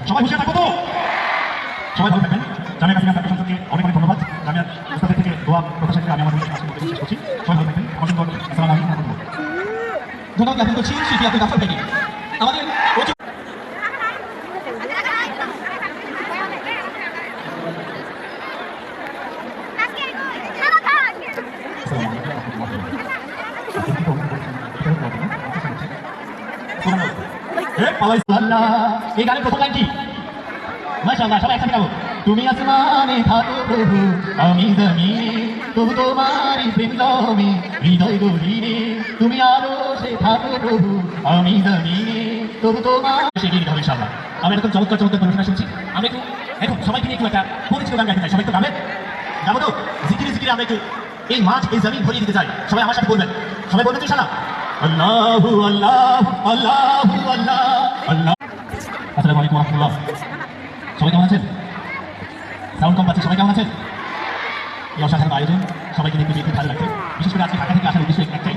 সবাই হুঁশিয়ার থাকবো তো, সবাই ভালো থাকবেন। জামিয়া কাসিম ছাত্র সংসদকে অনেক অনেক ধন্যবাদ। জামিয়ার উস্তাদের থেকে দোয়া প্রত্যাশা করে আমি আমার শেষ করছি। সবাই ভালো থাকবেন। অসংখ্য আসসালামু আলাইকুম ওয়া রাহমাতুল্লাহ। ধন্যবাদ জ্ঞাপন করছি শিল্পী আব্দুল গাফর ভাইকে। আমাদের এই গানের প্রথম লাইন কি? মাশাআল্লাহ, সবাই একসাথে গাবো। তুমি আসমানে থাকো প্রভু, আমি জমিনে, তবু তোমারই প্রেম জমে হৃদয় গভীরে। তুমি আরশে থাকো প্রভু, আমি জমিনে, তবু তোমার সে গীত হবে ইনশাআল্লাহ। আমরা এরকম চমৎকার চমৎকার পরিবেশনা শুনছি। আমরা একটু এখন সবাইকে নিয়ে একটু একটা পরিচিত গান গাইতে চাই। সবাই তো গাবে, গাবো তো? জিকিরে জিকিরে আমরা একটু এই মাঠ এই জমিন ভরিয়ে দিতে চাই। সবাই আমার সাথে বলবেন, সবাই বলবেন তো ইনশাআল্লাহ। আল্লাহু আল্লাহ আল্লাহু আল্লাহ আল্লাহ। আসসালামু আলাইকুম ওয়া রাহমাতুল্লাহ। সবাই কেমন আছেন? সাউন্ড কম পাচ্ছি, সবাই কেমন আছেন? এই অসাধারণ আয়োজন সবাইকে দেখতে ভালো লাগছে। বিশেষ করে আজকে ঢাকা থেকে আসার উদ্দেশ্য একটাই,